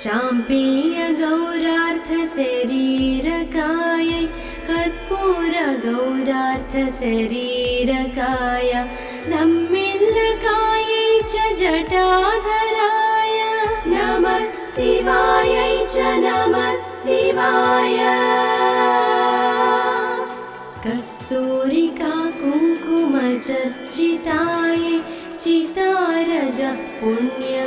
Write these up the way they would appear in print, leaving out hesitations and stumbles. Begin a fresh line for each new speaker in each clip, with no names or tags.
चाम्पेय गौरार्थ शरीरकायै कर्पूर गौरार्थ शरीरकाय धम्मिल्लकायै च जटाधराय नमः शिवायै च नमः शिवाय कस्तूरिका कुङ्कुमचर्चितायै चितारजः पुण्यविचर्चिताय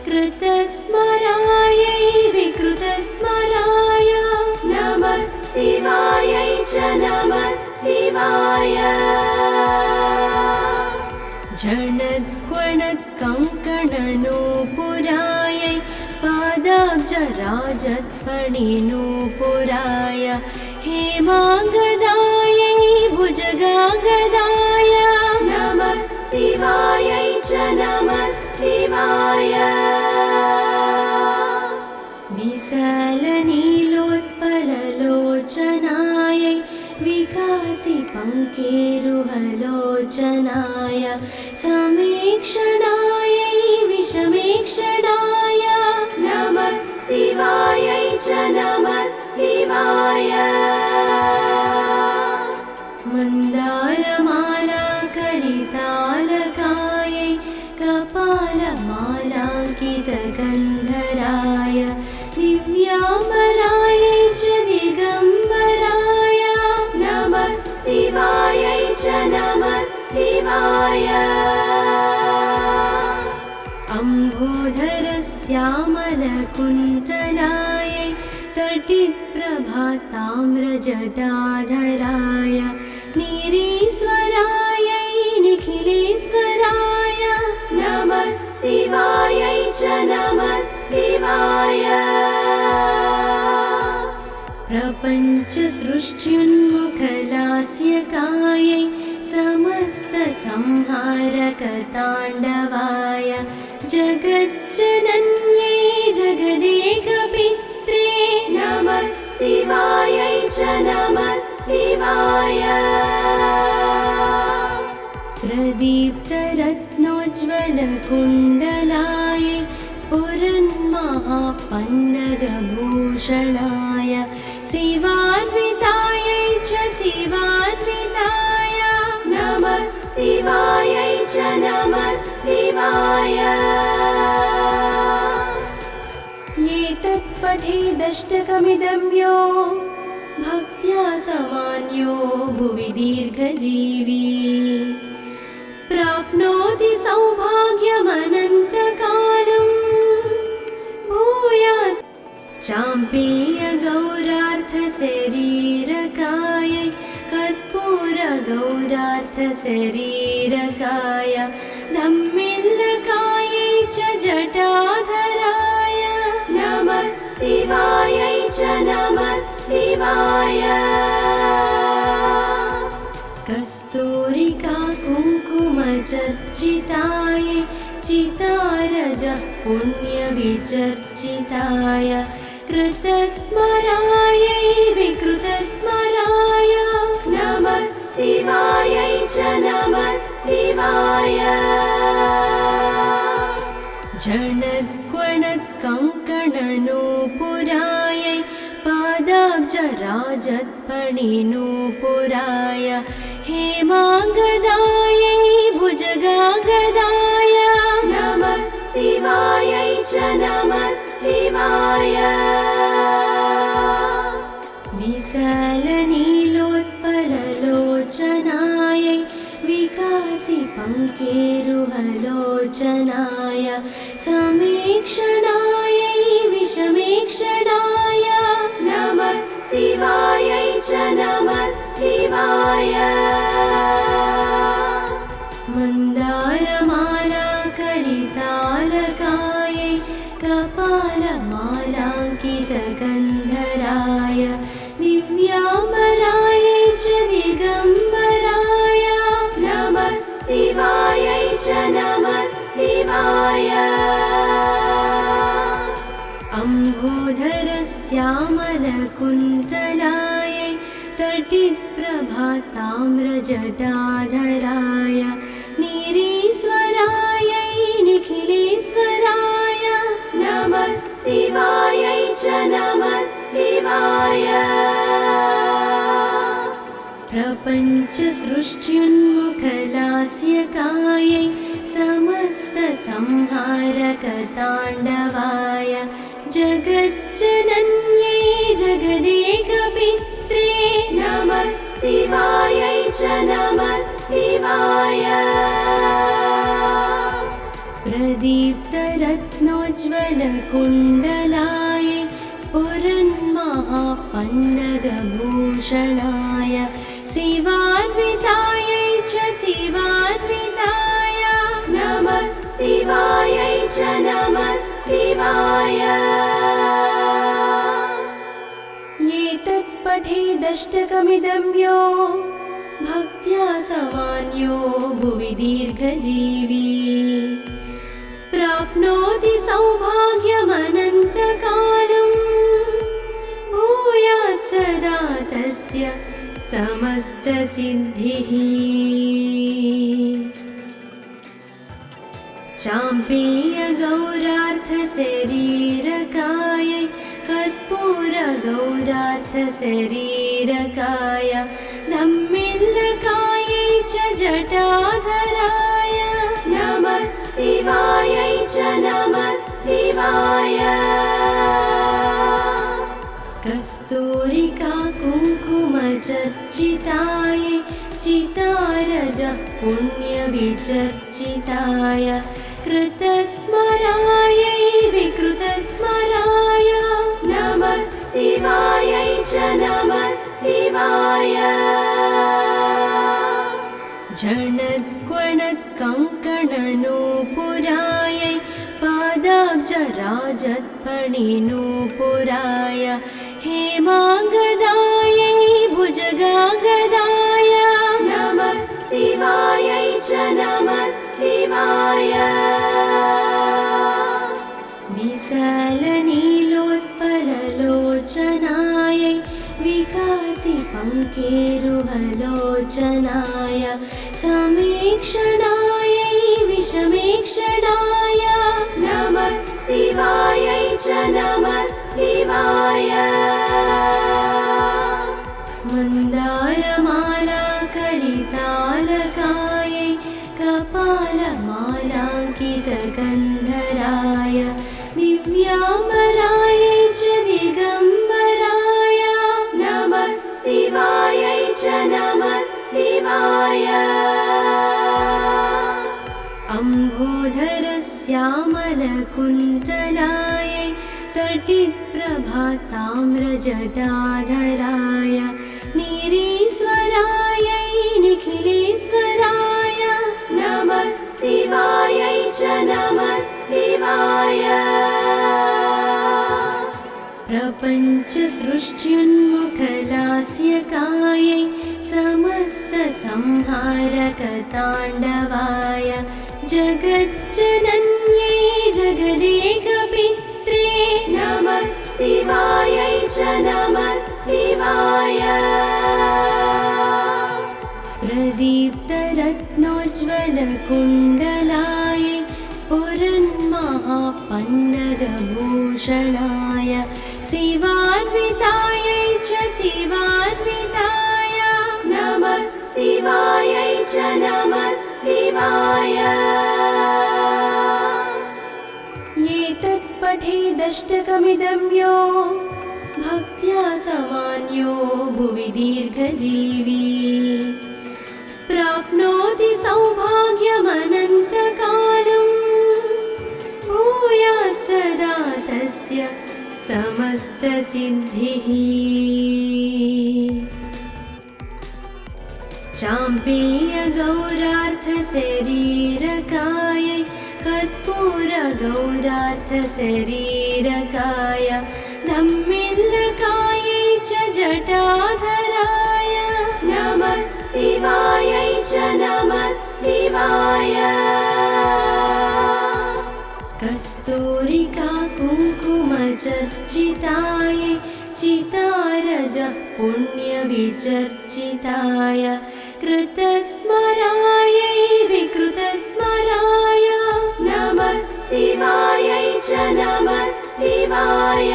कृतस्मरायै विकृतस्मराय नमः शिवायै च नमः शिवाय झणत्क्वणत्कङ्कणनूपुरायै पादाब्जराजत्फणिनूपुराय हेमाङ्गदायै भुजगाङ्गदाय नमः शिवायै च नमः शिवाय विशालनीलोत्पललोचनायै विकासिपङ्केरुहलोचनाय समीक्षणायै विषमीक्षणाय नमः शिवायै च नमः शिवाय मन्दारमालाकरितालकायै कपालमालाङ्कितगन्धराय दिव्याम्बरायै च दिगम्बराय नमः शिवायै च नमः शिवाय अम्बोधरश्यामलकुन्तलायै तटिप्रभाताम्रजटाधराय निरीश्वरायै निखिलेश्वराय नमः शिवायै च नमः शिवाय प्रपञ्चसृष्ट्युन्मुखलास्यकायै समस्तसंहारकताण्डवाय जगज्जनन्यै जगदेकपित्रे नमः शिवायै च नमः शिवाय प्रदीप्तरत्नोज्ज्वलकुण्डलायै स्फुरन्महापन्नगभूषणाय शिवान्वितायै च शिवान्विताय नमः शिवायै च नमः शिवाय एतत्पठेदष्टकमिदं यो भक्त्या समान्यो भुवि दीर्घजीवी प्राप्नोति सौभाग्यमनन्तकालम् भूयात् चाम्पेय गौरार्थ शरीरकायै कर्पूर गौरार्थ शरीरकाय धम्मिल्लकायै च जटाधराय नमः शिवायै च नमः शिवाय कस्तूरिका कुङ्कुमचर्चितायै चितारजः पुण्यविचर्चिताय कृतस्मरायै विकृतस्मराय नमः शिवायै च नमः शिवाय झणत्क्वणत्कङ्कणनूपुरायै पादाब्जराजत्फणिनूपुराय हेमाङ्गदायै भुजगाङ्गदाय नमः शिवायै च नमः शिवाय विशालनीलोत्पललोचनायै विकासिपङ्केरुहलोचनाय समीक्षणायै विषमीक्षणाय नमः शिवायै च नमः शिवाय मन्दारमालाकरितालकायै कपालमालाङ्कितगन्धराय दिव्याम्बरायै च दिगम्बराय नमः शिवायै च नमः शिवाय अम्बोधरश्यामलकुन्तलायै तटिप्रभाताम्रजटाधराय निरीश्वरायै निखिलेश्वराय शिवायै च नमः शिवाय प्रपञ्चसृष्ट्युन्मुखलास्यकायै समस्तसंहारकताण्डवाय जगज्जनन्यै जगदेकपित्रे नमः शिवायै च नमः शिवाय प्रदीप्तरत्नोज्ज्वलकुण्डलाय स्फुरन्महापन्नगभूषणाय शिवान्वितायै च शिवान्विताय नमः शिवायै च नमः शिवाय एतत्पठेदष्टकमिदं यो भक्त्या समान्यो भुवि दीर्घजीवी प्राप्नोति सौभाग्यमनन्तकालं भूयात् सदा तस्य समस्तसिद्धिः चाम्पेयगौरार्थशरीरकायै कर्पूरगौरार्थशरीरकाय धम्मिल्लकायै च जटाधराय नमः शिवायै च नमः शिवाय कस्तूरिका कुङ्कुमचर्चितायै चितारजः पुण्यविचर्चिताय कृतस्मरायै विकृतस्मराय नमः शिवायै च नमः शिवाय झणद्क्वणत्कङ्कणनूपुरायै पादाब्जराजत्फणिनूपुराय हेमाङ्गदायै भुजगाङ्गदाय नमः शिवायै च नमः शिवाय विशालनीलोत्पललोचनायै विकासिपङ्केरुहलोचनाय समीक्षणायै विषमीक्षणाय नमः शिवायै च नमः शिवाय मन्दारमालाकरितालकायै कपालमालाङ्कितगन्धराय दिव्याम्बरायै च दिगम्बराय नमः शिवायै च नमः शिवाय अम्बोधरश्यामलकुन्तलायै तटिप्रभाताम्रजटाधराय नीरेश्वरायै निखिलेश्वराय नमः शिवायै च नमः शिवाय प्रपञ्चसृष्ट्युन्मुखलास्यकायै समस्तसंहारकताण्डवाय जगज्जनन्यै जगदेकपित्रे नमः शिवायै च नमः शिवाय प्रदीप्तरत्नोज्ज्वलकुण्डलाय स्फुरन्महापन्नगभूषणाय शिवान्वितायै च शिवान्विताय नमः शिवायै च नमः शिवाय एतत्पठेदष्टकमिदं यो भक्त्या समान्यो भुवि दीर्घजीवी प्राप्नोति सौभाग्यमनन्तकालं भूयात् सदा तस्य समस्तसिद्धिः चाम्पेयगौरार्थशरीरकायै कर्पूरगौरार्थशरीरकाय धम्मिल्लकायै च जटाधराय नमः शिवायै च नमः शिवाय कस्तूरिका कुङ्कुमचर्चितायै चितारजः पुण्यविचर्चिताय कृतस्मरायै विकृतस्मराय नमः शिवायै च च नमः शिवाय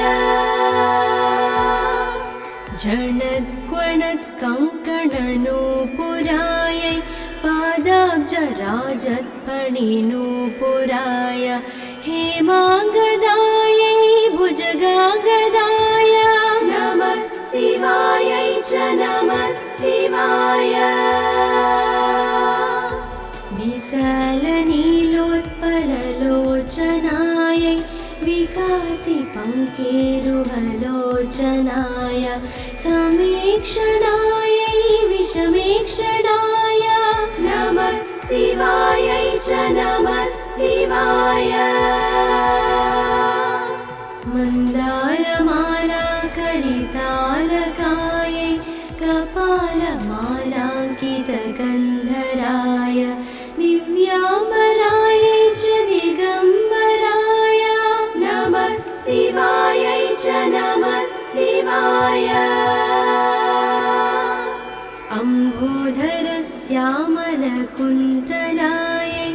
झणत्क्वणत्कङ्कणनूपुरायै पादाब्जराजत्फणिनूपुराय हेमाङ्गदायै भुजगाङ्गदाय नमः शिवायै च नमः शिवाय विशालनीलोत्पललोचनायै विकासिपङ्केरुहलोचनाय समीक्षणायै विषमीक्षणाय नमः शिवायै च नमः शिवाय मन्दारमालाकरितालकायै कपालमालाङ्कितगन्धराय दिव्याम्बरायै च दिगम्बराय नमः शिवायै च नमः शिवाय अम्बोधरश्यामलकुन्तलायै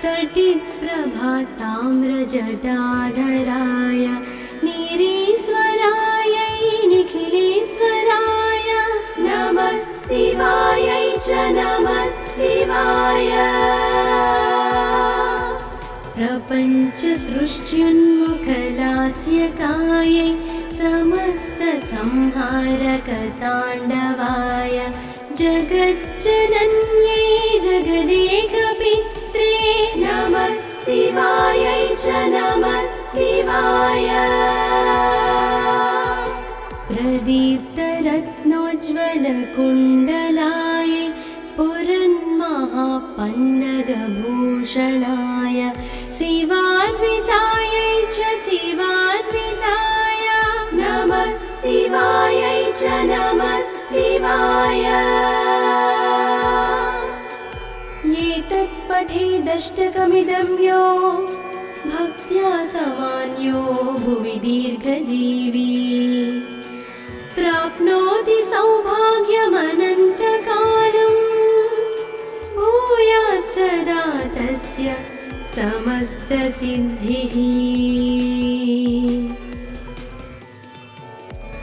तटिप्रभाताम्रजटाधराय नीरेश्वरायै निखिलेश्वराय नमः शिवायै च नमः शिवाय प्रपञ्चसृष्ट्युन्मुखलास्यकायै समस्तसंहारकताण्डवाय जगज्जनन्यै जगदेकपित्रे नमः शिवायै च नमः शिवाय प्रदीप्तरत्नोज्ज्वलकुण्डलायै स्फुरन्महापन्नगभूषणाय शिवान्वितायै च शिवान्विताय नमः शिवायै च नमः शिवाय एतत्पठेदष्टकमिदं यो भक्त्या समान्यो भुवि दीर्घजीवी प्राप्नोति सौभाग्यमनन्तकालम् भूयात् सदा तस्य समस्तसिद्धिः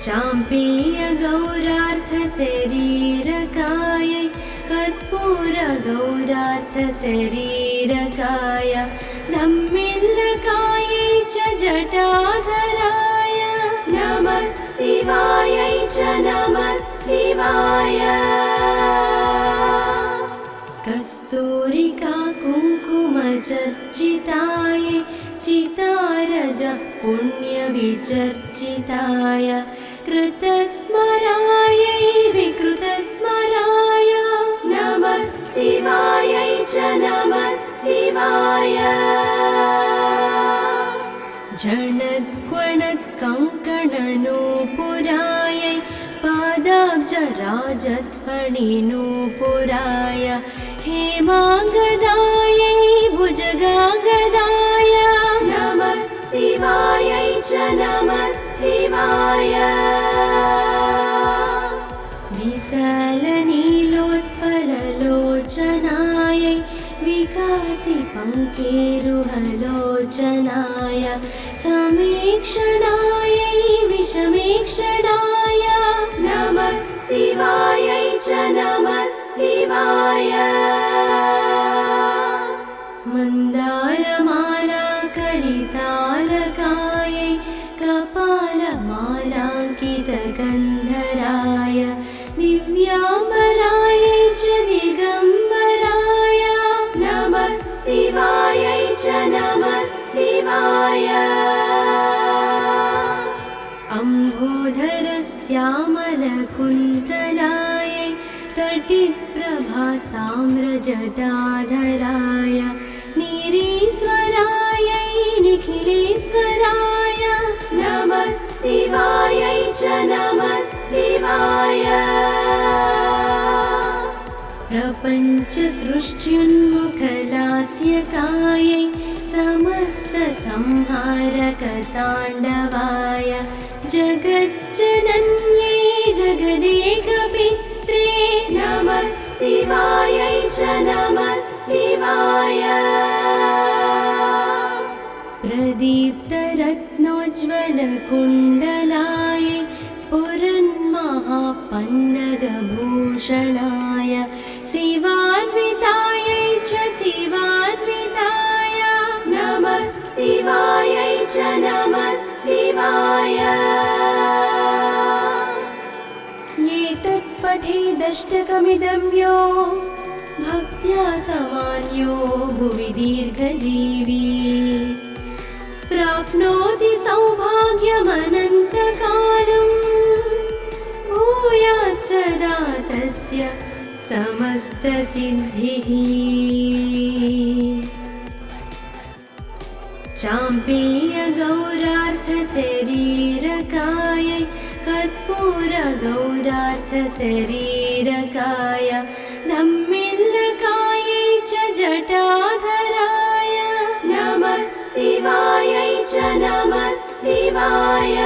चाम्पेयगौरार्थशरीरकायै कर्पूरगौरार्थशरीरकाय धम्मिल्लकायै च जटाधराय नमः शिवायै च नमः शिवाय कस्तूरिका कुङ्कुमचर्चितायै चितारजः पुण्यविचर्चिताय कृतस्मरायै विकृतस्मराय नमः शिवायै च नमः शिवाय झणत्क्वणत्कङ्कणनूपुरायै पादाब्जराजत्फणिनूपुराय हेमाङ्गदायै भुजगाङ्गदाय नमः शिवायै च नमः शिवाय विशालनीलोत्पललोचनायै विकासिपङ्केरुहलोचनाय समीक्षणायै विषमीक्षणाय नमः शिवायै च नमः शिवाय मन्दारमालाकरितालकायै कपालमालाङ्कितगन्धराय दिव्याम्बरायै च दिगम्बराय नमः शिवायै च नमः शिवाय अम्बोधरश्यामलकुन्तलायै तटिप्रभाताम्रजटाधराय नीरेश्वरायै निखिलेश्वराय नमः शिवायै च नमः शिवाय प्रपञ्चसृष्ट्युन्मुखलास्यकायै समस्तसंहारकताण्डवाय जगज्जनन्यै जगदेकपित्रे नमः शिवायै च नमः शिवाय प्रदीप्तरत्नोज्ज्वलकुण्डलाय स्फुरन्महापन्नगभूषणाय शिवान्वितायै च शिवान्विताय नमः शिवायै च नमः शिवाय। एतत्पठेदष्टकमिदं यो भक्त्या समान्यो भुवि दीर्घजीवी प्राप्नोति सौभाग्यमनन्तकालं भूयात् सदा तस्य समस्तसिद्धिः। चाम्पेयगौरार्थशरीरकायै कर्पूरगौरार्थशरीरकाय धम्मिल्लकायै च जटाधराय नमः शिवायै च नमः शिवाय।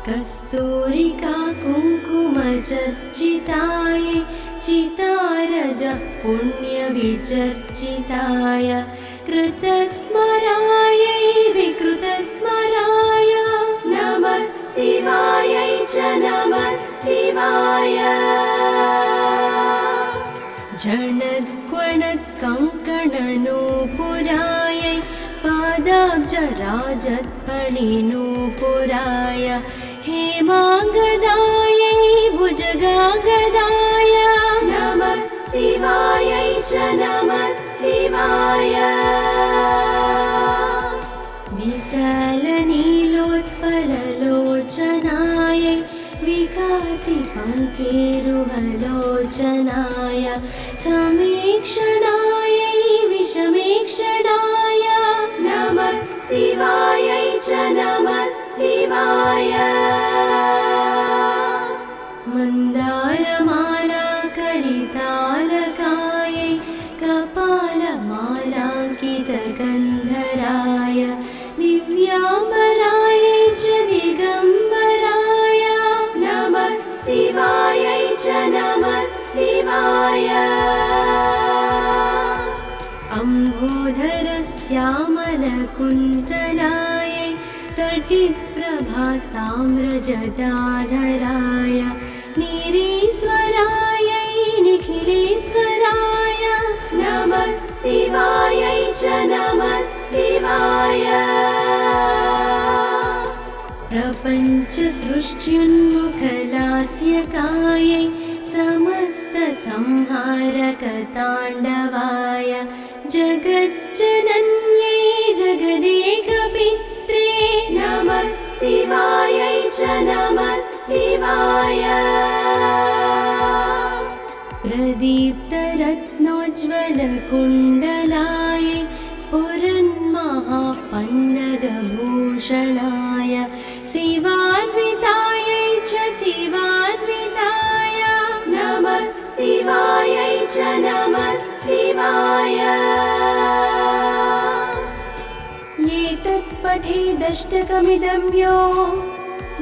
कस्तूरिका कुङ्कुमचर्चितायै चितारजः पुण्यविचर्चिताय कृतस्मरायै विकृतस्मराय नमः शिवायै च नमः शिवाय। झणत्क्वणत्कङ्कणनूपुरायै पादाब्जराजत्पणिनूपुराय हेमाङ्गदायै भुजगाङ्गदाय नमः शिवायै च नमः शिवाय। विशालनीलोत्पललोचनायै विकासिपङ्केरुहलोचनाय समीक्षणायै विषमीक्षणाय नमः शिवायै च नमः शिवाय। मन्दारमालाकरितालकायै कपालमालाङ्कितगन्धराय दिव्याम्बरायै च दिगम्बराय नमः शिवायै च नमः शिवाय। अम्बोधरश्यामलकुन्तलायै तटिप्रभाताम्रजटाधराय निरीश्वरायै निखिलेश्वराय नमः शिवायै च नमः शिवाय। प्रपञ्चसृष्ट्युन्मुखलास्यकायै समस्तसंहारकताण्डवाय जगज्जनन्यै जगदेकपित्रे नमः शिवायै च नमः शिवाय। प्रदीप्तरत्नोज्ज्वलकुण्डलाय स्फुरन्महापन्नगभूषणाय शिवान्वितायै च शिवान्विताय नमः शिवायै च नमः शिवाय। एतत्पठेदष्टकमिदं यो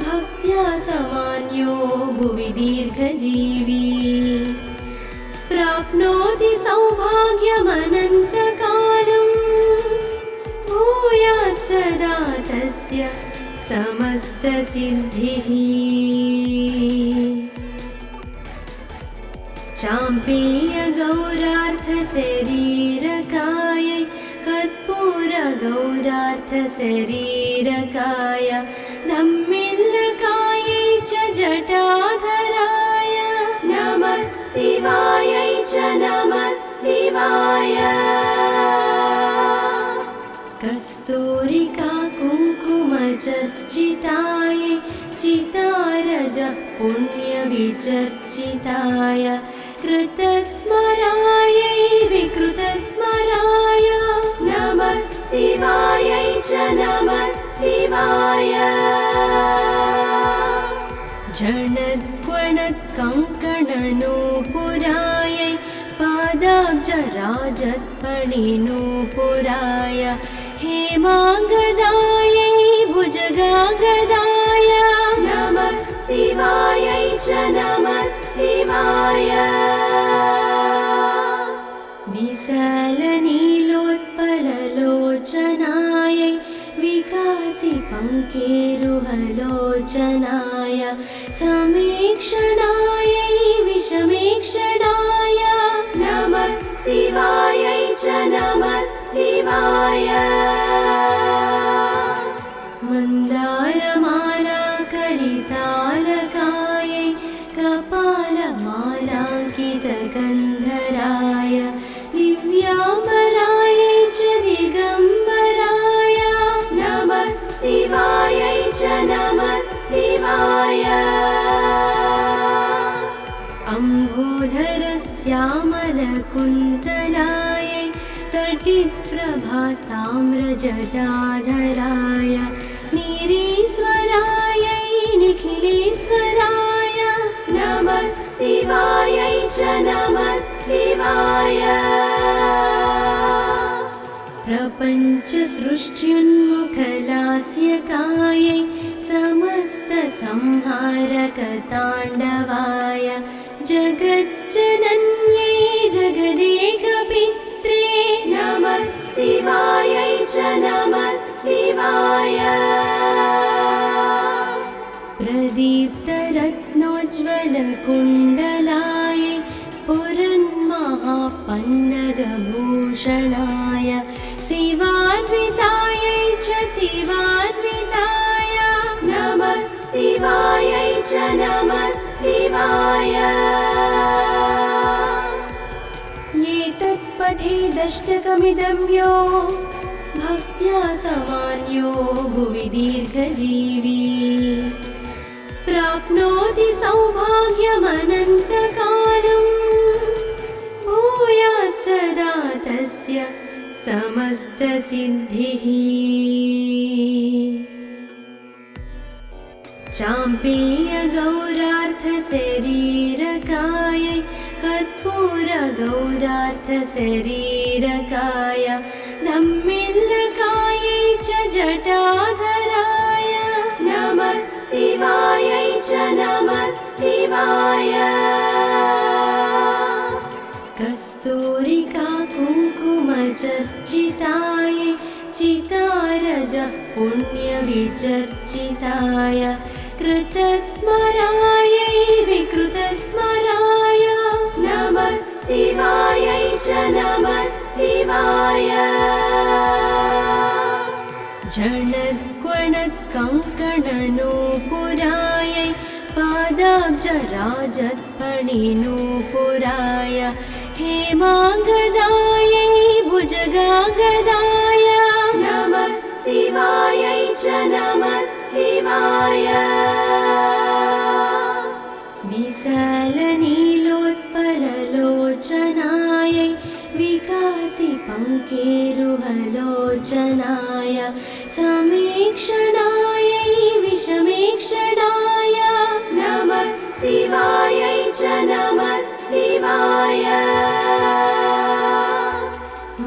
भक्त्या समान्यो भुवि दीर्घजीवी प्राप्नोति सौभाग्यमनन्तकालं भूयात् सदा तस्य समस्तसिद्धिः। चाम्पेयगौरार्थशरीरकायै कर्पूरगौरार्थशरीरकाय धम्मिल्लकायै च जटाधराय नमः शिवायै च नमः शिवाय। कस्तूरिका कुङ्कुमचर्चितायै चितारजः पुण्यविचर्चिताय कृतस्मरायै विकृतस्मराय नमः शिवायै च नमः शिवाय। झणत्क्वणत्कङ्कणनूपुरायै पादाब्जराजत्पणिनूपुराय हेमाङ्गदायै भुजगाङ्गदाय नमः शिवायै च नमः शिवाय। विशालनीलोत्पललो विकासि पङ्केरुहलोचनाय समीक्षणायै विषमीक्षणाय नमः शिवायै च नमः शिवाय मन्दारमालाकरितालकायै कपालमालाङ्कितगन्धराय दिव्याम्बरायै च दिगम्बराय नमः शिवायै च नमः शिवाय अम्बोधरश्यामलकुन्तलायै तटिप्रभाताम्रजटाधराय नीरेश्वरायै निखिलेश्वराय नमः शिवायै च नमः शिवाय प्रपञ्चसृष्ट्युन्मुखलास्यकायै समस्तसंहारकताण्डवाय जगज्जनन्यै जगदेकपित्रे नमः शिवायै च नमः शिवाय प्रदीप्तरत्नोज्ज्वलकुण्डलायै स्फुरन्महापन्नगभूषणाय शिवान्वितायै च शिवान्विताय नमः शिवायै च नमः शिवाय एतत्पठेदष्टकमिदं यो भक्त्या समान्यो भुवि दीर्घजीवी प्राप्नोति सौभाग्यमनन्तकालम् भूयात् सदा तस्य समस्तसिद्धिः चाम्पेयगौरार्थशरीरकायै कर्पूरगौरार्थशरीरकाय धम्मिल्लकायै च जटाधराय नमः शिवायै च नमः शिवाय कस्तूरिका कुङ्कुमचर्चितायै चितारजः पुण्यविचर्चिताय कृतस्मरायै विकृतस्मराय नमः शिवायै च नमः शिवाय झणद्ग्वणत्कङ्कणनूपुरायै पादाब्जराजत्फणिनूपुराय हेमाङ्गदायै भुजगाङ्गदाय नमः शिवायै च नमः शिवाय विशालनीलोत्पललोचनायै विकासि पङ्केरुहलोचनाय समीक्षणायै विषमीक्षणाय नमः शिवायै च नमः शिवाय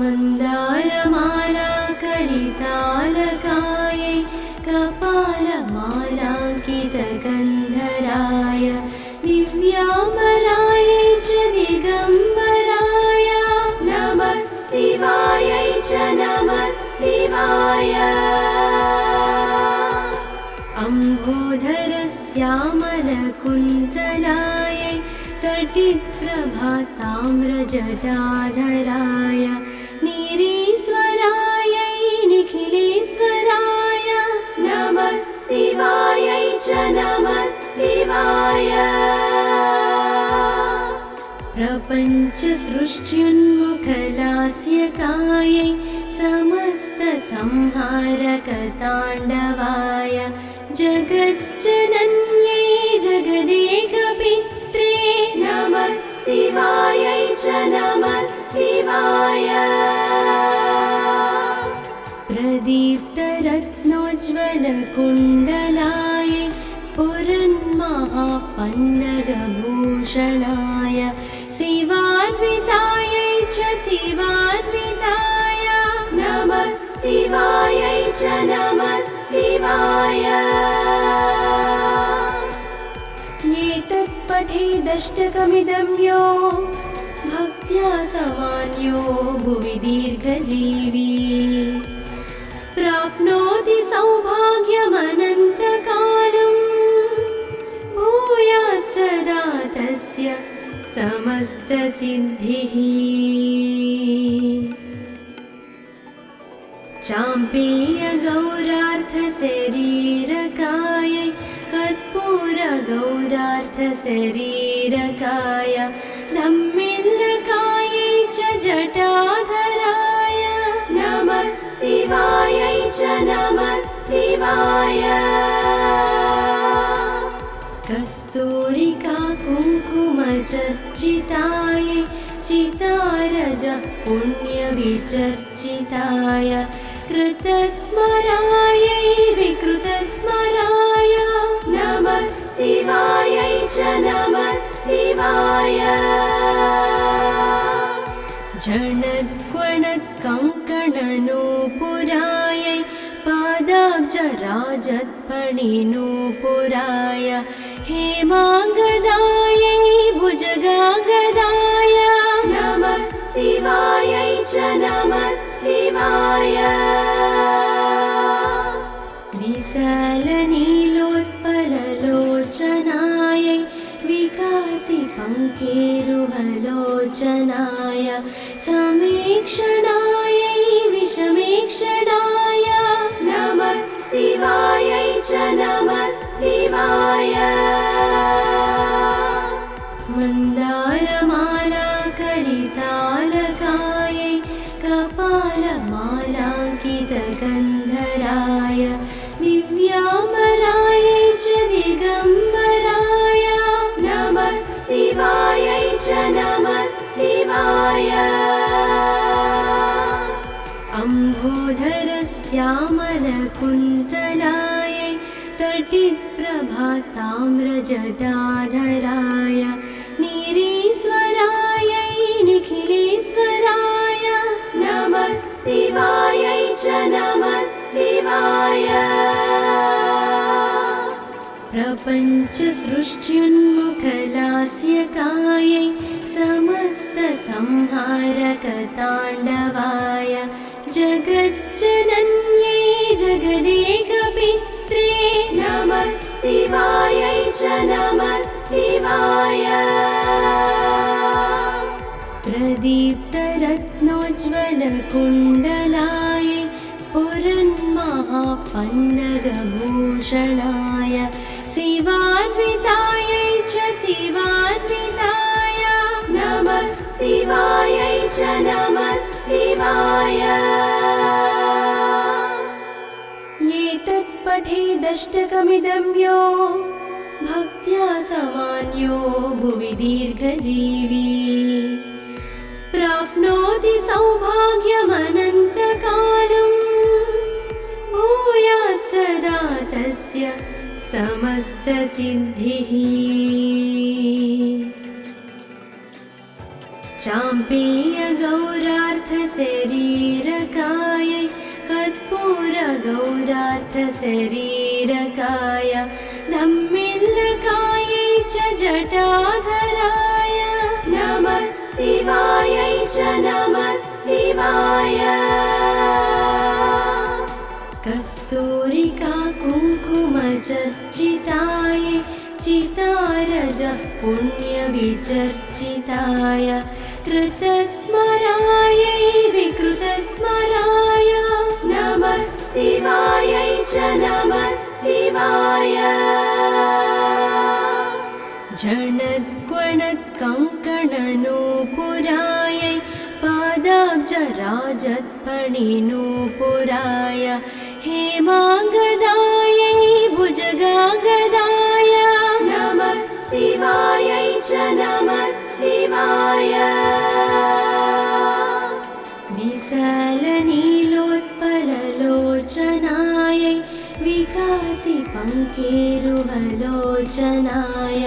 मन्दारमालाकरितालकायै कपालमालाङ्कितगन्धराय दिव्याम्बरायै च दिगम्बराय नमः शिवायै च नमः शिवाय अम्बोधरश्यामलकुन्तलायै तटिप्रभाताम्रजटाधराय नीरेश्वरायै निखिलेश्वराय नमः शिवायै च नमः शिवाय प्रपञ्चसृष्ट्युन्मुखलास्यकायै समस्तसंहारकताण्डवाय जगज्जनन्यै जगदेकपित्रे नमः शिवायै च नमः शिवाय प्रदीप्तरत्नोज्ज्वलकुण्डलायै स्फुरन्महापन्नगभूषणाय शिवान्वितायै च शिवान्विताय नमः शिवायै च नमः शिवाय एतत्पठेदष्टकमिदं यो भक्त्या समान्यो भुवि दीर्घजीवी प्राप्नोति सौभाग्यम् तस्य समस्तसिद्धिः चाम्पेयगौरार्थशरीरकायै कर्पूरगौरार्थशरीरकाय धम्मिल्लकायै च जटाधराय नमः शिवायै च नमः शिवाय कस्तूरिका कुङ्कुमचर्चितायै चितारजः पुण्यविचर्चिताय कृतस्मरायै विकृतस्मराय नमः शिवायै च नमः शिवाय झणत्क्वणत्कङ्कणनूपुरायै पादाब्जराजत्पणिनूपुराय हेमाङ्गदायै भुजगाङ्गदाय नमः शिवायै च नमः शिवाय विशालनीलोत्पललोचनायै विकासिपङ्केरुहलोचनाय समीक्षणायै विषमीक्षणाय नमः शिवायै च नमः शिवाय मन्दारमालाकरितालकायै कपालमालाङ्कितगन्धराय दिव्याम्बरायै च दिगम्बराय नमः शिवायै च नमः शिवाय अम्भोधरश्यामलकुन्तलायै तटिप्रभाताम्रजटाधराय नीरेश्वरायै निखिलेश्वराय नमः शिवायै च नमः शिवाय प्रपञ्चसृष्ट्युन्मुखलास्यकायै समस्तसंहारकताण्डवाय जगज्जनन्यै जगदेकपित्रे नमः शिवायै च नमः शिवाय प्रदीप्तरत्नोज्ज्वलकुण्डलायै स्फुरन्महापन्नगभूषणाय शिवान्वितायै च शिवान्विताय नमः शिवायै च नमः शिवाय एतत्पठेदष्टकमिदं यो भक्त्या समान्यो भुवि दीर्घजीवी प्राप्नोति सौभाग्यमनन्तकालं भूयात् सदा तस्य समस्तसिद्धिः चाम्पेयगौरार्थशरीरकायै कर्पूरगौरार्थशरीरकाय धम्मिल्लकायै च जटाधराय नमः शिवायै च नमः शिवाय कस्तूरिका कुङ्कुमचर्चितायै चितारजः पुण्यविचर्चिताय कृतस्मरायै विकृतस्मराय नमः शिवायै च नमः शिवाय झणत्क्वणत्कङ्कणनूपुरायै पादाब्जराजत्पणिनूपुराय हेमाङ्गदायै भुजगाङ्गदाय नमः शिवायै च नमः शिवाय विशालनीलोत्पललोचनायै विकासिपङ्केरुहलोचनाय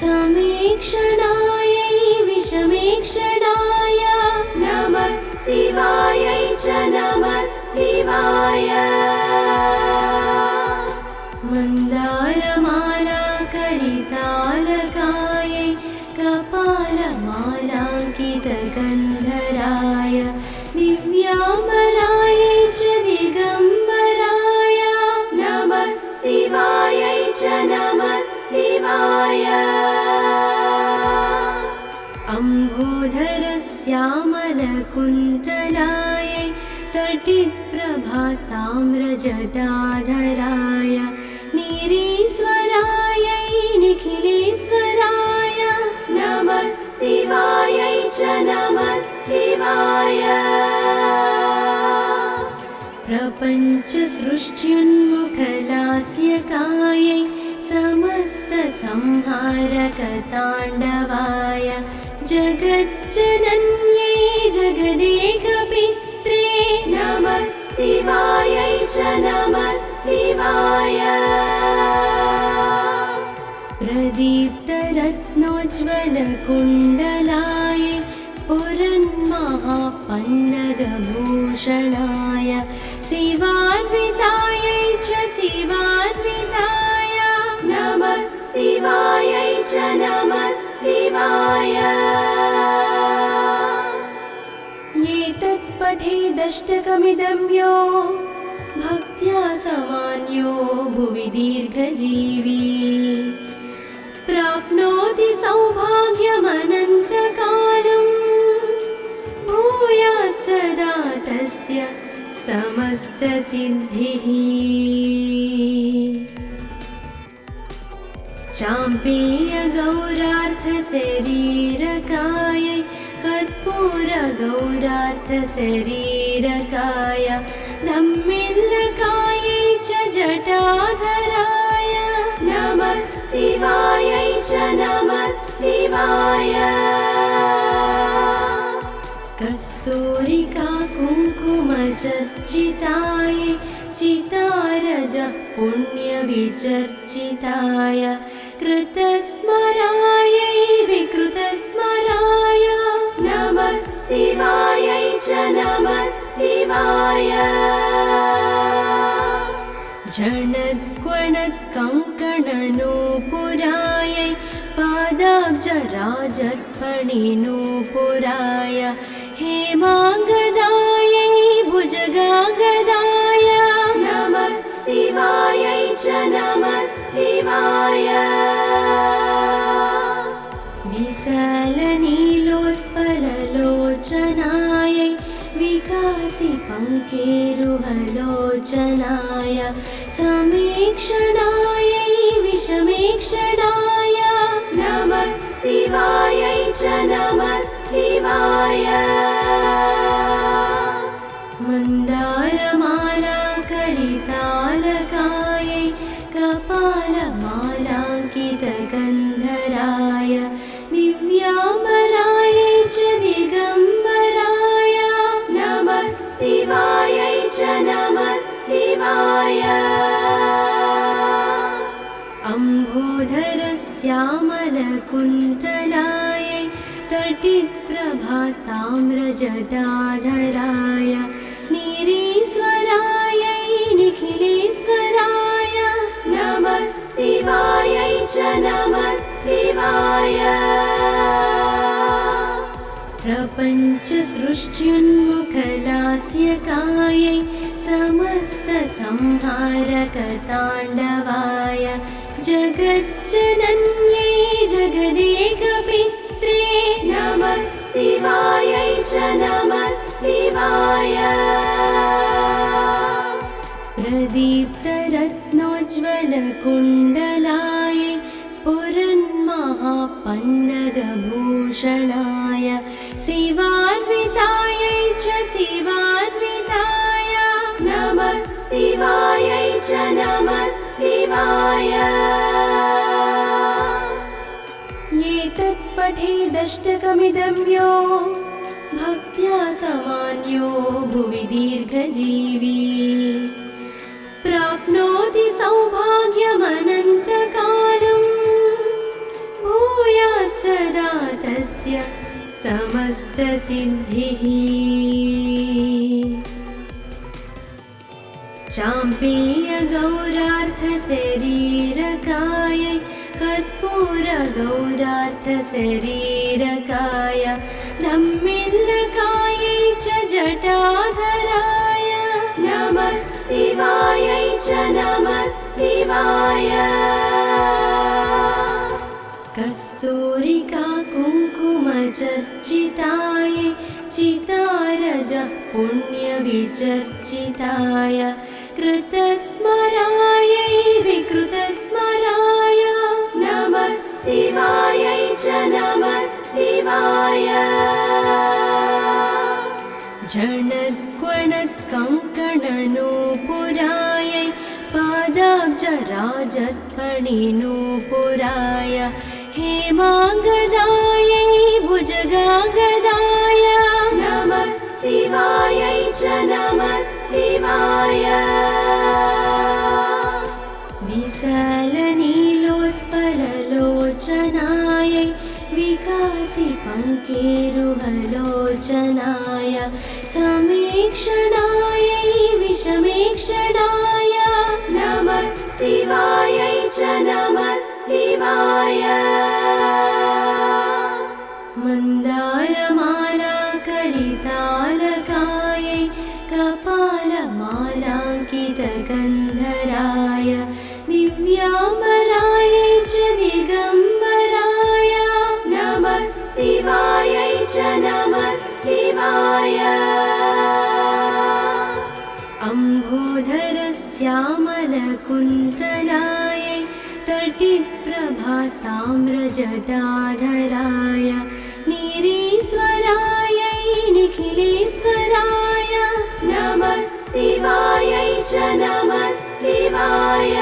समीक्षणायै विषमीक्षणाय नमः शिवायै च नमः शिवाय मन्दारमालाकरितालकायै कपालमालाङ्कितगन्धराय दिव्याम्बरायै च दिगम्बराय नमः शिवायै च नमः शिवाय अम्भोधरश्यामलकुन्तलायै तटिप्रभाताम्रजटाधराय नीरेश्वरायै निखिलेश्वराय नमः शिवायै च नमः शिवाय। प्रपञ्चसृष्ट्युन्मुखलास्यकायै समस्तसंहारकताण्डवाय जगज्जनन्यै जगदेकपित्रे नमः शिवायै च नमः शिवाय। प्रदीप्तरत्नोज्ज्वलकुण्डलाय स्फुरन्महापन्नगभूषणाय शिवान्वितायै च शिवान्विताय नमः शिवायै च नमः शिवाय। एतत्पठेदष्टकमिदं यो भक्त्या समान्यो भुवि दीर्घजीवी प्राप्नोति सौभाग्यमनन्तकालम् भूयात् सदा तस्य समस्तसिद्धिः। चाम्पेयगौरार्थशरीरकायै कर्पूरगौरार्थशरीरकाय धम्मिल्लकायै च जटाधराय नमः शिवायै च नमः शिवाय। कस्तूरिका कुङ्कुमचर्चिताय चितारजः पुण्यविचर्चिताय कृतस्मरायै विकृतस्मराय नमः शिवायै च नमः शिवाय। झणद्क्वणत्कङ्कणनूपुरायै पादाब्जराजत्फणिनूपुराय हेमाङ्गदायै भुजगाङ्गदाय नमः शिवायै च नमः शिवाय। विशालनीलोत्पललोचनायै विकासिपङ्केरुहलोचनाय समीक्षणायै विषमीक्षणाय नमः शिवायै च नमः शिवाय। मन्दारमालाकरितालकायै कपालमालाङ्कितगन्धराय दिव्याम्बरायै च दिगम्बराय नमः शिवायै च नमः शिवाय। अम्भोधरश्यामलकुन्तलायै तटिप्रभाताम्रजटाधराय नीरेश्वरायै निखिलेश्वराय नमः शिवायै च नमः शिवाय। प्रपञ्चसृष्ट्युन्मुखलास्यकायै समस्तसंहारकताण्डवाय जगज्जनन्यै जगदेकपित्रे नमः शिवायै च नमः शिवाय। प्रदीप्तरत्नोज्ज्वलकुण्डलाय स्फुरन्महापन्नगभूषणाय शिवान्वितायै च शिवान्विताय नमः शिवायै च नमः शिवाय। एतत्पठेदष्टकमिदं यो भक्त्या समान्यो भुवि दीर्घजीवी प्राप्नोति सौभाग्यमनन्तकालम् भूयात् सदा तस्य समस्तसिद्धिः। चाम्पेयगौरार्थशरीरकायै कर्पूरगौरार्थशरीरकाय धम्मिल्लकायै च जटाधराय नमः शिवायै च नमः शिवाय। कस्तूरिका कुङ्कुमचर्चितायै चितारजः पुण्यविचर्चिताय कृतस्मरायै विकृतस्मराय नमः शिवायै च नमः शिवाय झणत्क्वणत्कङ्कणनूपुरायै पादाब्जराजत्फणिनूपुराय हेमाङ्गदायै भुजगाङ्गदाय नमः शिवायै च नमः शिवाय विशालनीलोत्पललोचनायै विकासिपङ्केरुहलोचनाय समीक्षणायै विषमीक्षणाय नमः शिवायै च नमः शिवाय मन्दारमालाकरितालकायै कपालमालाङ्कितगन्धराय दिव्याम्बरायै च दिगम्बराय नमः शिवायै च नमः शिवाय अम्बोधरश्यामलकुन्तलायै तटिप्रभाताम्रजटाधराय नीरेश्वरायै निखिलेश्वराय नमः शिवायै च नमः शिवाय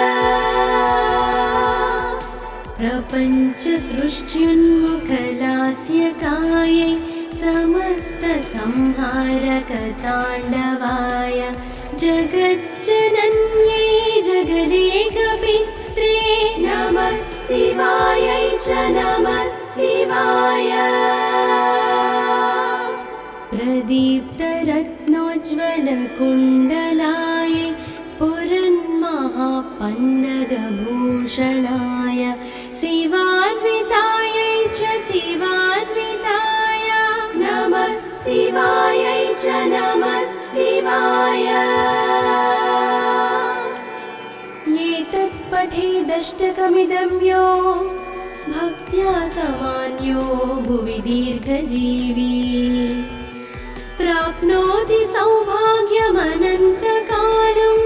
प्रपञ्चसृष्ट्युन्मुखलास्यकायै समस्तसंहारकताण्डवाय जगज्जनन्यै जगदेकपित्रे नमः शिवायै च नमः शिवाय प्रदीप्तरत्नोज्ज्वलकुण्डलायै स्फुरन्महापन्नगभूषणाय शिवान्वितायै च शिवान्विताय नमः शिवायै च नमः शिवाय एतत्पठेदष्टकमिदं यो भक्त्या समान्यो भुवि दीर्घजीवी प्राप्नोति सौभाग्यमनन्तकालं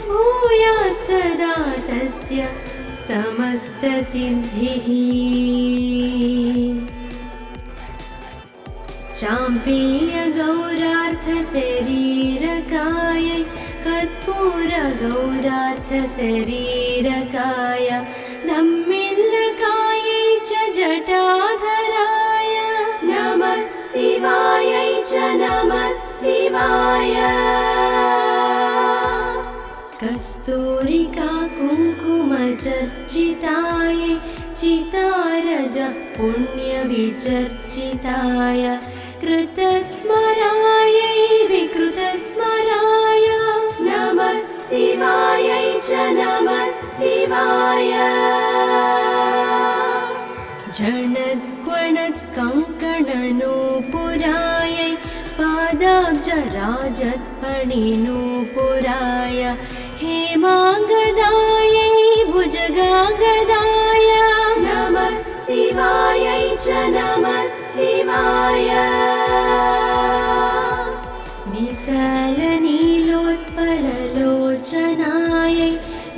भूयात् सदा तस्य समस्तसिद्धिः चाम्पेयगौरार्थशरीरकायै कर्पूरगौरार्थशरीरकाय धम्मिल्लकायै च जटाधराय नमः शिवायै च नमः शिवाय कस्तूरिका कुङ्कुमचर्चितायै चितारजः पुण्यविचर्चिताय कृतस्मरायै विकृतस्मराय नमः शिवायै च नमः शिवाय झणत्क्वणत्कङ्कणनूपुरायै पादाब्जराजत्फणिनूपुराय हेमाङ्गदायै भुजगाङ्गदाय नमः शिवायै च नमः शिवाय विशालनीलोत्पललोचनायै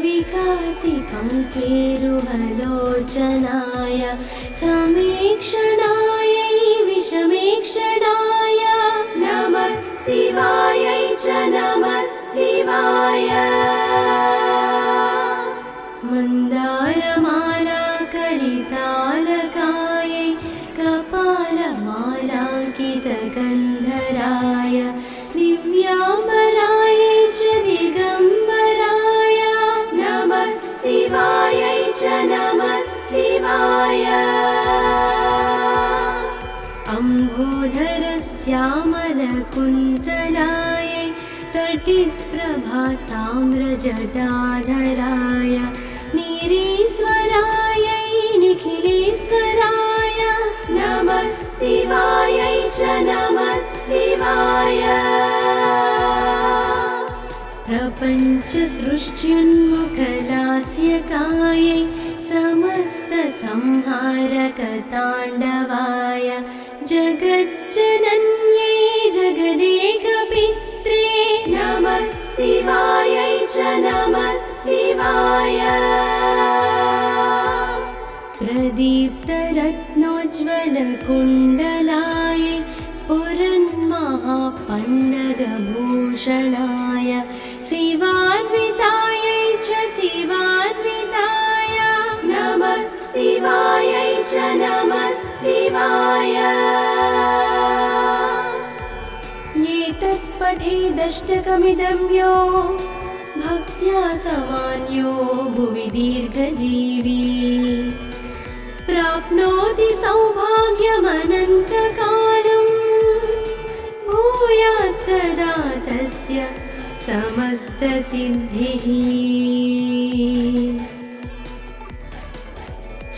विकासिपङ्केरुहलोचनाय समीक्षणायै विषमीक्षणाय नमः शिवायै च नमः शिवाय मन्दारमालाकरितालकायै कपालमालाङ्कितगन्धराय दिव्याम्बरायै च दिगम्बराय नमः शिवायै च नमः शिवाय अम्बोधरश्यामलकुन्तलायै तटिप्रभाताम्रजटाधराय नीरेश्वरायै निखिलेश्वराय नमः शिवायै च नमः शिवाय प्रपञ्चसृष्ट्युन्मुखलास्यकायै समस्तसंहारकताण्डवाय जगज्जनन्यै जगदेकपित्रे नमः शिवायै च नमः शिवाय प्रदीप्तरत्नोज्ज्वलकुण्डलाय स्फुरन्महापन्नगभूषणाय शिवान्वितायै च शिवान्विताय नमः शिवायै च नमः शिवाय एतत्पठेदष्टकमिदं यो भक्त्या समान्यो भुवि दीर्घजीवी प्राप्नोति सौभाग्यमनन्तकालम् भूयात् सदा तस्य समस्तसिद्धिः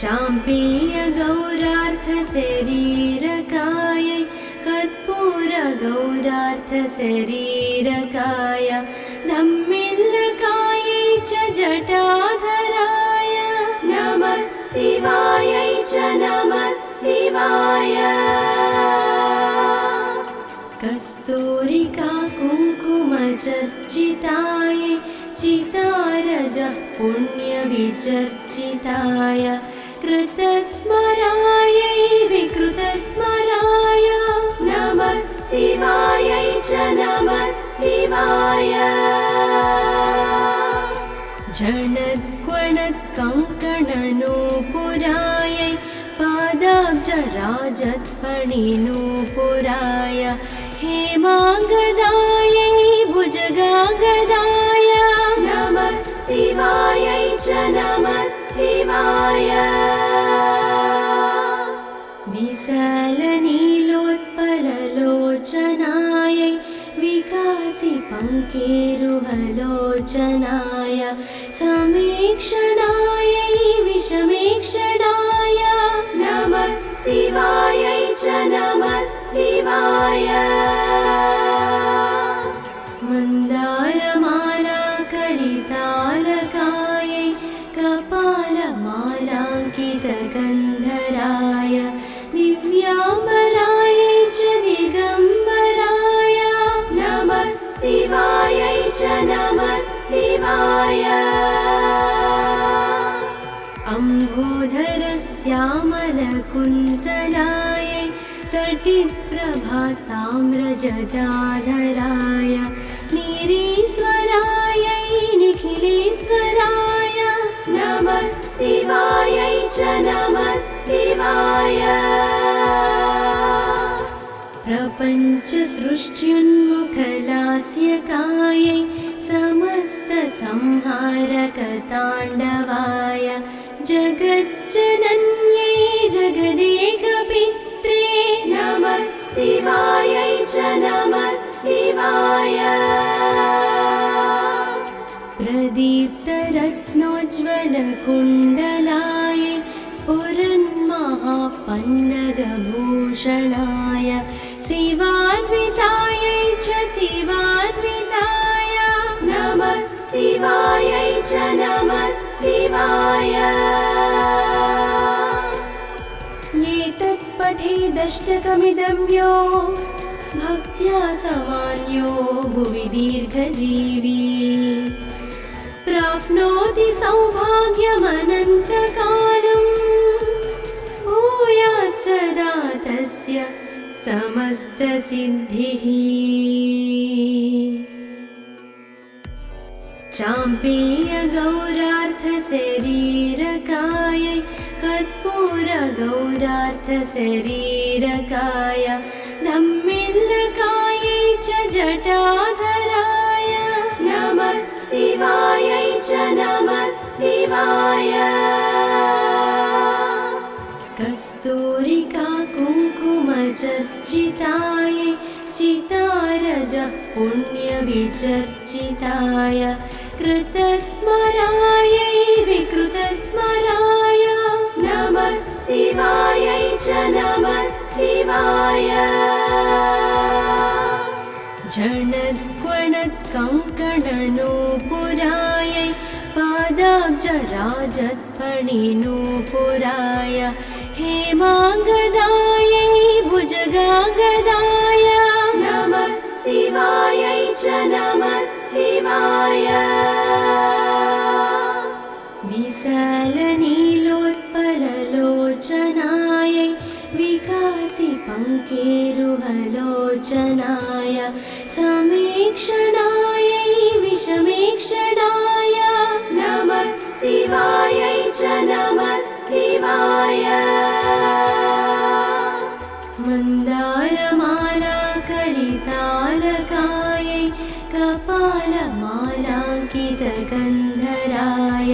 चाम्पेयगौरार्थशरीरकायै कर्पूरगौरार्थशरीरकाय धम्मिल्लकायै च जटाधराय नमः शिवायै च नमः शिवाय कस्तूरिका कुङ्कुमचर्चिताय चितारजः पुण्यविचर्चिताय कृतस्मरायै विकृतस्मराय नमः शिवायै च नमः शिवाय झणद्क्वणत्कङ्कणनूपुरायै पादाब्जराजत्मणिनूपुराय हेमाङ्गदायै भुजगाङ्गदाय नमः शिवायै च नमः शिवाय विशालनीलोत्पललोचनायै विकासिपङ्केरुहलोचनाय समीक्षणायै विषमीक्षणाय नमः शिवायै च नमः शिवाय मन्दारमालाकरितालकायै कपालमालाङ्कितगन्धराय दिव्याम्बरायै च दिगम्बराय नमः शिवायै च नमः शिवाय अम्बोधरश्यामलकुन्तलायै तटिप्रभाताम्रजटाधराय नीरेश्वरायै निखिलेश्वराय नमः शिवायै च नमः शिवाय प्रपञ्चसृष्ट्युन्मुखलास्यकायै समस्तसंहारकताण्डवाय जगज्जनन्यै जगदेकपित्रे नमः शिवायै च नमः शिवाय प्रदीप्तरत्नोज्ज्वलकुण्डलाय स्फुरन्महापन्नगभूषणाय शिवान्वितायै च शिवान्विताय नमः शिवायै च नमः शिवाय एतत्पठेदष्टकमिदं यो भक्त्या समान्यो भुवि दीर्घजीवी प्राप्नोति सौभाग्यमनन्तकालम् भूयात् सदा तस्य समस्तसिद्धिः चाम्पेयगौरार्थशरीरकायै कर्पूरगौरार्थशरीरकाय धम्मिल्लकायै च जटाधराय नमः शिवायै च नमः शिवाय कस्तूरिका कुङ्कुमचर्चितायै चितारजः पुण्यविचर्चिताय कृतस्मरायै विकृतस्मराय नमः शिवायै च नमः शिवाय झणद्क्वणत्कङ्कणनूपुरायै पादाब्जराजत्फणिनूपुराय हेमाङ्गदायै भुजगाङ्गदाय नमः शिवायै च नमः शिवाय विशालनीलोत्पललोचनायै विकासिपङ्केरुहलोचनाय समीक्षणायै विषमीक्षणाय नमः शिवायै च नमः शिवाय मन्दारमालाकरितालकायै कपालमालाङ्कितगन्धराय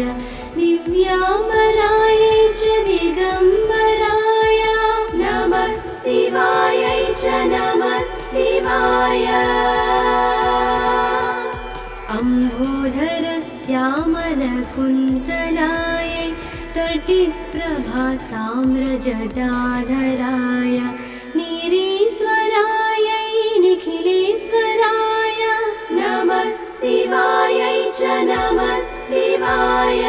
दिव्याम्बरायै च दिगम्बराय नमः शिवायै च नमः शिवाय अम्बोधरश्यामलकुन्तलायै तटिप्रभाताम्रजटाधराय नीरेश्वरायै निखिलेश्वराय नमः शिवायै च नमः शिवाय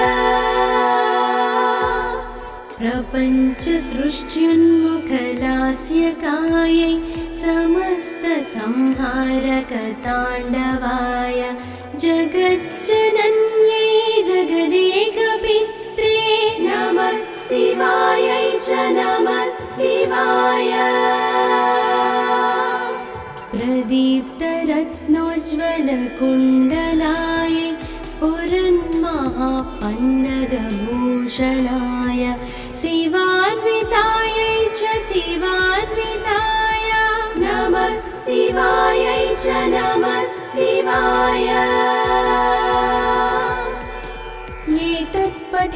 प्रपञ्चसृष्ट्युन्मुखलास्यकायै समस्तसंहारकताण्डवाय जगज्जनन्यै जगदेकपित्रे नमः शिवायै च नमः शिवाय प्रदीप्तरत्नोज्ज्वलकुण्डलायै स्फुरन्महापन्नगभूषणाय शिवान्वितायै च शिवान्विताय नमः शिवायै च नमः शिवाय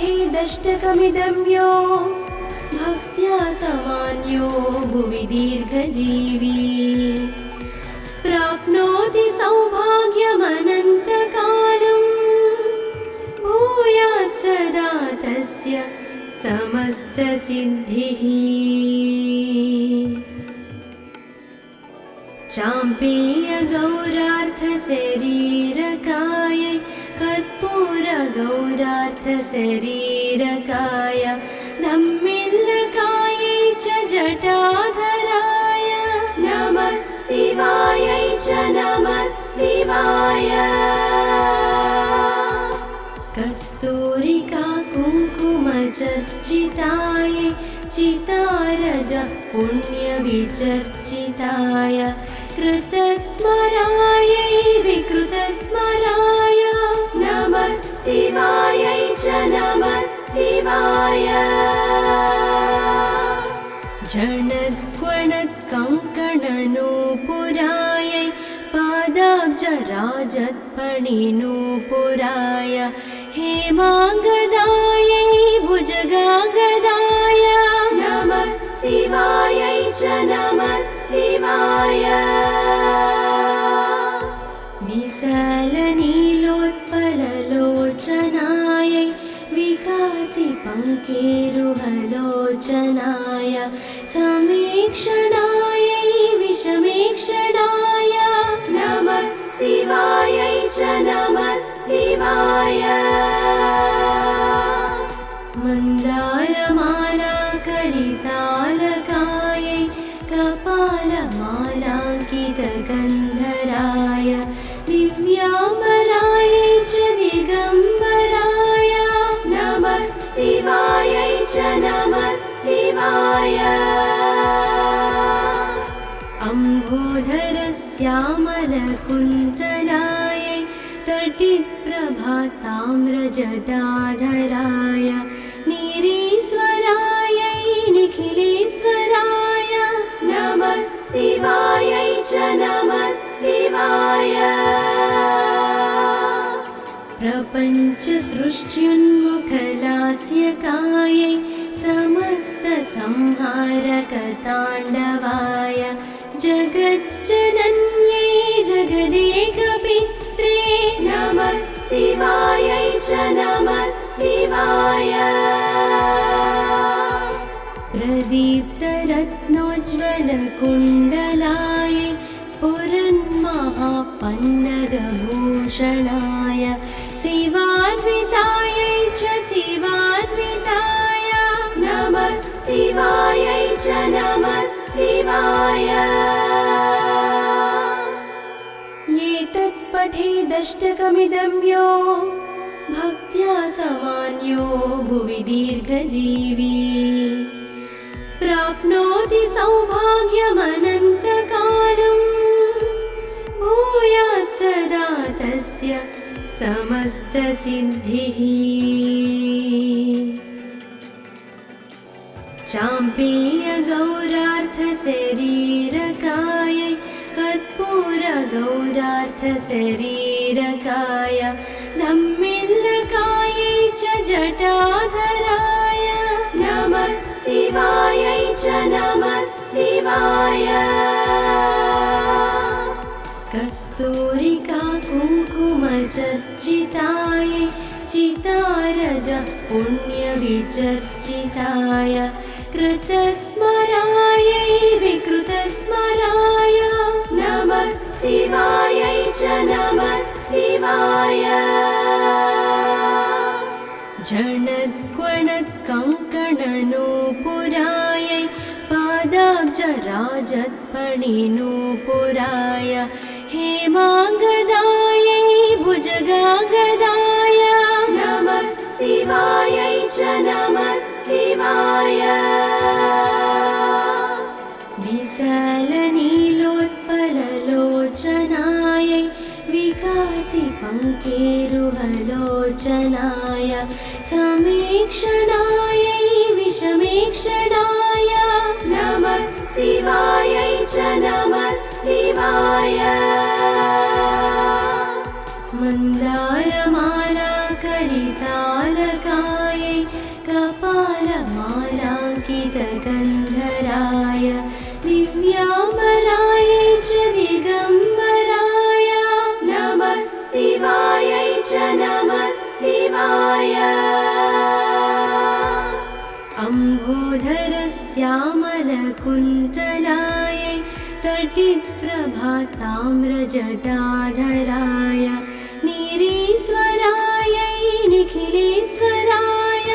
एतत्पठेदष्टकमिदं यो भक्त्या समान्यो भुवि दीर्घजीवी प्राप्नोति सौभाग्यमनन्तकालम् भूयात् सदा तस्य समस्तसिद्धिः चाम्पेयगौरार्थशरीरकायै कर्पूरगौरार्थशरीरकाय धम्मिल्लकायै च जटाधराय नमः शिवायै च नमः शिवाय कस्तूरिका कुङ्कुमचर्चितायै चितारजः पुण्यविचर्चिताय कृतस्मरायै विकृतस्मराय नमः शिवायै च नमः शिवाय झणत्क्वणत्कङ्कणनूपुरायै पादाब्जराजत्फणिनूपुराय हेमाङ्गदायै भुजगाङ्गदाय नमः शिवायै च नमः शिवाय विशालनीलोत्पललोचनायै विकासिपङ्केरुहलोचनाय समीक्षणायै विषमीक्षणाय नमः शिवायै च नमः शिवाय मन्दारमालाकरितालकायै कपालमालाङ्कितगन्धराय दिव्याम्बरायै च दिगम्बराय नमः शिवायै च नमः शिवाय अम्बोधरश्यामलकुन्तलायै तटिप्रभाताम्रजटाधराय नीरेश्वरायै निखिलेश्वराय नमः शिवायै च नमः शिवाय प्रपञ्चसृष्ट्युन्मुखलास्यकायै समस्तसंहारकताण्डवाय जगज्जनन्यै जगदेकपित्रे नमः शिवायै च नमः शिवाय प्रदीप्तरत्नोज्ज्वलकुण्डलायै स्फुरन्महापन्नगभूषणाय शिवान्वितायै पठेदष्टकमिदं यो भक्त्या समान्यो भुवि दीर्घजीवी प्राप्नोति सौभाग्यमनन्तकालम् भूयात् सदा तस्य समस्तसिद्धिः चाम्पेयगौरार्थशरीरकायै कर्पूरगौरार्थशरीरकाय धम्मिल्लकायै च जटाधराय नमः शिवायै च नमः शिवाय कस्तूरिका कुङ्कुमचर्चितायै चितारजः पुण्यविचर्चिताय कृतस्मरायै विकृतस्मराय नमः शिवायै च नमः शिवाय झणत्क्वणत्कङ्कणनूपुरायै पादाब्जराजत्पणिनूपुराय हेमाङ्गदायै भुजगाङ्गदाय नमः शिवायै च नमः शिवाय विशालनीलोत्पललोचनायै विकासिपङ्केरुहलोचनाय समीक्षणायै विषमीक्षणाय नमः शिवायै च नमः शिवाय मन्दारमालाकरितालकायै कपालमालाङ्कितगन्धराय दिव्याम्बरायै च दिगम्बराय नमः शिवायै च नमः शिवाय अम्बोधरश्यामलकुन्तलायै तटिप्रभाताम्रजटाधराय नीरेश्वरायै निखिलेश्वराय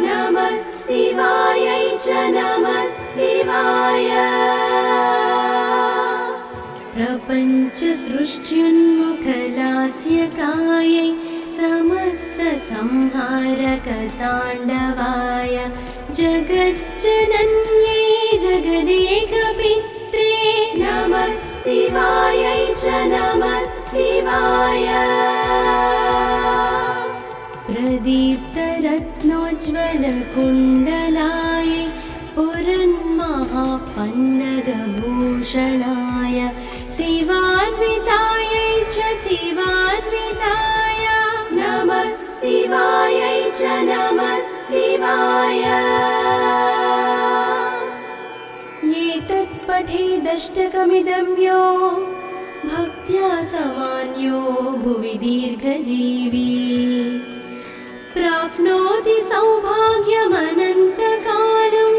नमः शिवायै च नमः शिवाय प्रपञ्चसृष्ट्युन्मुखलास्यकायै समस्तसंहारकताण्डवाय जगज्जनन्यै जगदेकपित्रे नमः शिवायै च नमः शिवाय प्रदीप्तरत्नोज्ज्वलकुण्डलायै स्फुरन्महापन्नगभूषणाय शिवान्वितायै च शिवान्विताय नमः शिवायै च नमः शिवाय एतत्पठेदष्टकमिदं यो भक्त्या समान्यो भुवि दीर्घजीवी प्राप्नोति सौभाग्यमनन्तकालम्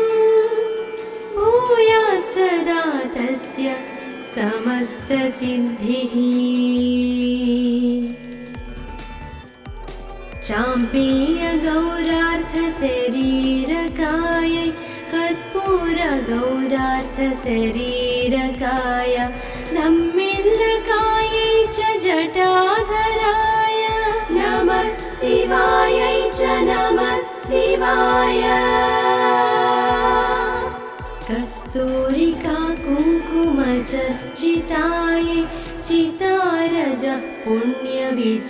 भूयात् सदा तस्य समस्तसिद्धिः चाम्पेयगौरार्थशरीरकायै कर्पूरगौरार्थशरीरकाय धम्मिल्लकायै च जटाधराय नमः शिवायै च नमः शिवाय कस्तूरिका कुङ्कुमचर्चितायै चितारजः पुण्यविचर्चिताय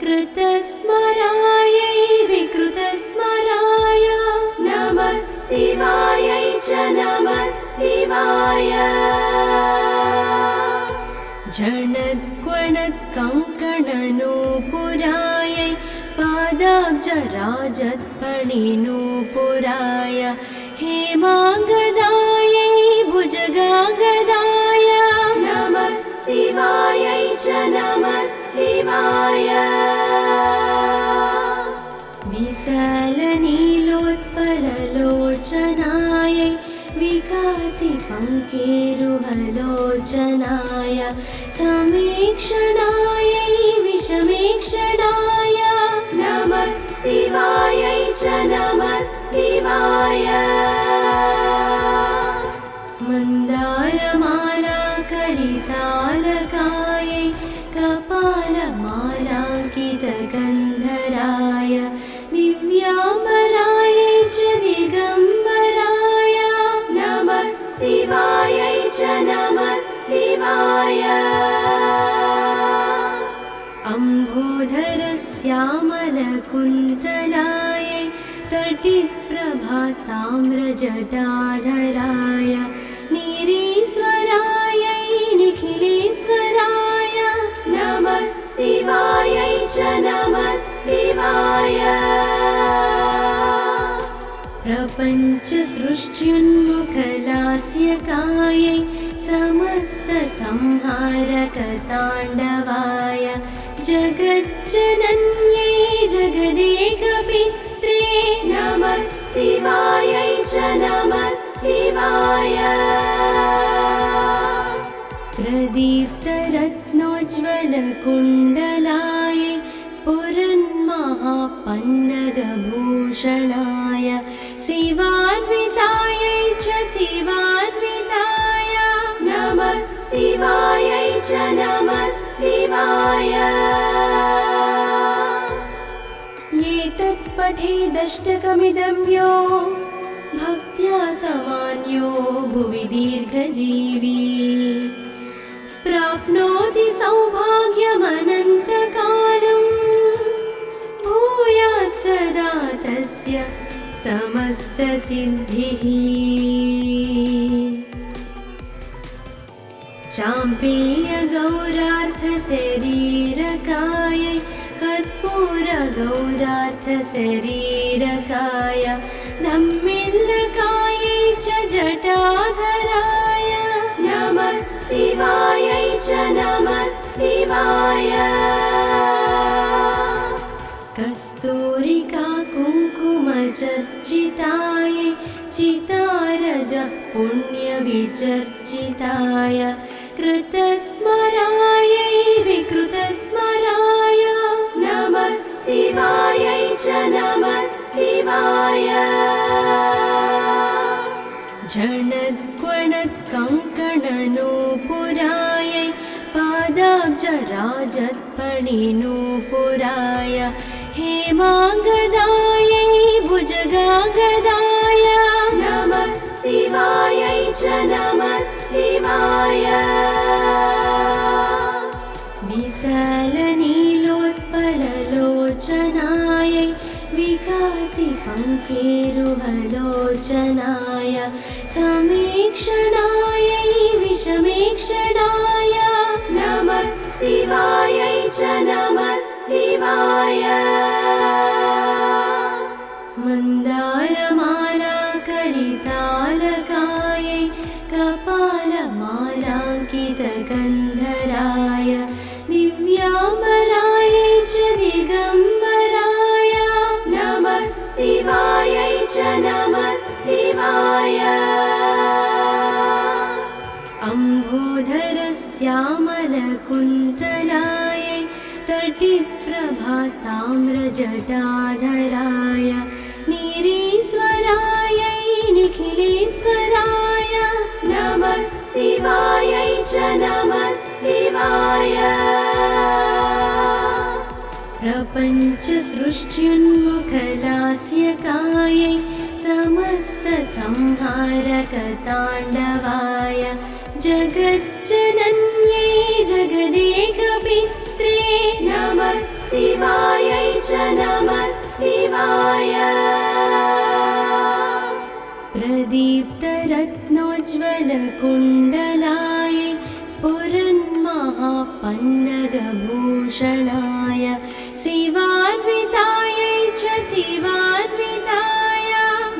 कृतस्मरायै विकृतस्मराय नमः शिवायै च नमः शिवाय झणत्क्वणत्कङ्कणनूपुरायै पादाब्जराजत्पणिनूपुराय हेमाङ्गदायै भुजगाङ्गदाय नमः शिवायै च नमः शिवाय विशालनीलोत्पललोचनायै विकासिपङ्केरुहलोचनाय समीक्षणायै विषमीक्षणाय नमः शिवायै च नमः शिवाय मन्दारमालाकरितालकायै कपालमालाङ्कितगन्धराय दिव्याम्बरायै च दिगम्बराय नमः शिवायै च नमः शिवाय अम्बोधरश्यामलकुन्तलायै तटिप्रभाताम्रजटाधराय नीरेश्वरायै निखिलेश्वराय नमः शिवायै च नमः शिवाय प्रपञ्चसृष्ट्युन्मुखलास्यकायै समस्तसंहारकताण्डवाय जगज्जनन्यै जगदेकपित्रे नमः शिवायै च नमः शिवाय प्रदीप्तरत्नोज्ज्वलकुण्डलायै स्फुरन्महापन्नगभूषणाय शिवान्वितायै च शिवान्विताय नमः शिवायै च नमः शिवाय एतत्पठेदष्टकमिदं यो भक्त्या समान्यो भुवि दीर्घजीवी प्राप्नोति सौभाग्यमनन्तकालम् भूयात् सदा तस्य समस्तसिद्धिः चाम्पेयगौरार्थशरीरकायै कर्पूरगौरार्थशरीरकाय धम्मिल्लकायै च जटाधराय नमः शिवायै च नमः शिवाय कस्तूरिका कुङ्कुमचर्चितायै चितारजः पुण्यविचर्चिताय कृतस्मरायै विकृतस्मराय नमः शिवायै च नमः शिवाय झणत्क्वणत्कङ्कणनूपुरायै पादाब्जराजत्पणिनूपुराय हेमाङ्गदायै भुजगाङ्गदाय नमः शिवायै च नमः शिवाय विशालनीलोत्पललोचनायै विकासिपङ्केरुहलोचनाय समीक्षणायै विषमीक्षणाय नमः शिवायै च नमः शिवाय मन्दारमालाकरितालकायै कपालमालाङ्कितगन्धराय दिव्याम्बरायै च दिगम्बराय नमः शिवायै च नमः शिवाय अम्बोधरश्यामलकुन्तलायै तटिप्रभाताम्रजटाधराय नीरेश्वरायै निखिलेश्वराय नमः शिवायै च नमः शिवाय प्रपञ्चसृष्ट्युन्मुखलास्यकायै समस्तसंहारकताण्डवाय जगज्जनन्यै जगदेकपित्रे नमः शिवायै च नमः शिवाय प्रदीप्तरत्नोज्ज्वलकुण्डलायै स्फुरन्महापन्नगभूषणाय शिवान्वितायै च शिवान्विताय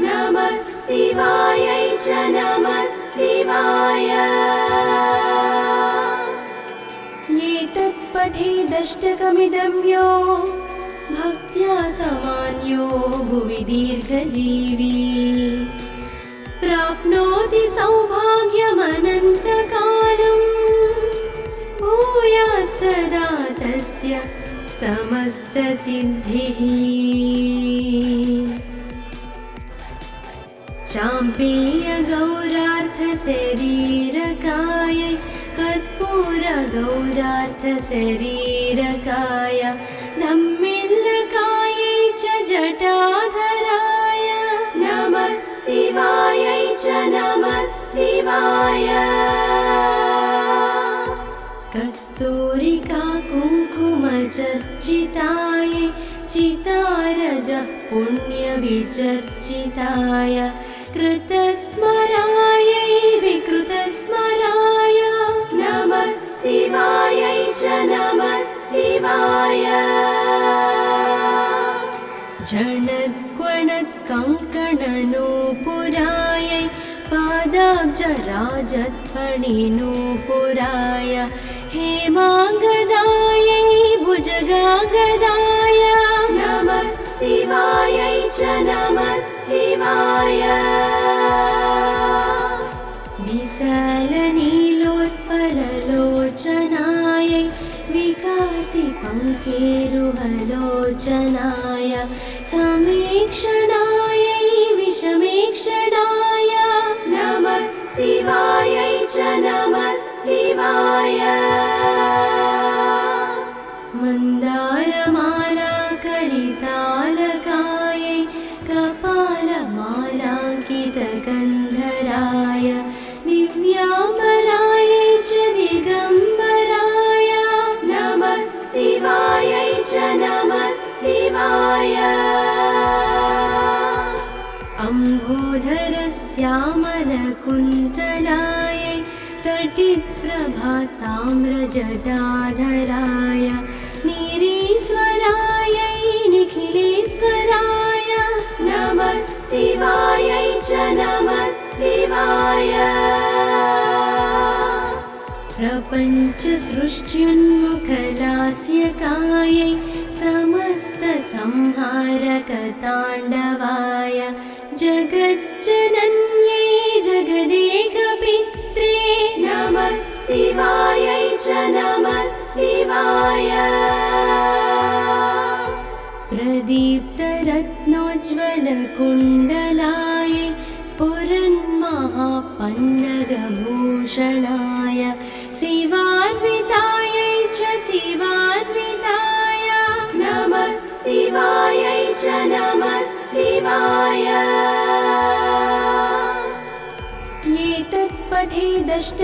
नमः शिवायै च नमः शिवाय एतत्पठेदष्टकमिदं यो भक्त्या समान्यो भुवि दीर्घजीवी प्राप्नोति सौभाग्यमनन्तकालम् भूयात् सदा तस्य समस्तसिद्धिः चाम्पेयगौरार्थशरीरकायै कर्पूर गौरार्थशरीरकाय धम्मिल्लकायै च जटाधराय नमः शिवायै च नमः शिवाय कस्तूरिका कुङ्कुमचर्चितायै चितारजः पुण्यविचर्चिताय कृतस्मरायै विकृतस्मराय नमः शिवायै च नमः शिवाय झणत्क्वणत्कङ्कणनूपुरायै पादाब्जराजत्फणिनूपुराय हेमाङ्गदायै भुजगागदाय नमः शिवायै च नमः शिवाय विशालनीलोत्पललोचनायै विकासिपङ्केरुहलोचनाय समीक्षणायै विषमीक्षणाय नमः शिवायै च नमः शिवाय मन्दारमालाकरितालकायै कपालमालाङ्कितगन्धराय दिव्याम्बरायै च दिगम्बराय नमः शिवायै च नमः शिवाय अम्भोधरश्यामलकुन्तलायै तटिप्रभाताम्रजटाधराय निरीश्वरायै निखिलेश्वराय नमः शिवायै च नमः शिवाय प्रपञ्चसृष्ट्युन्मुखलास्यकायै समस्तसंहारकताण्डवाय जगज्जनन्यै जगदेकपित्रे नमः शिवायै च नमः शिवाय प्रदीप्तरत्नोज्ज्वलकुण्डलायै स्फुरन्महापन्नगभूषणाय शिवान्वितायै च शिवान्विताय नमः शिवायै च नमः शिवाय एतत् पठेदष्टकम्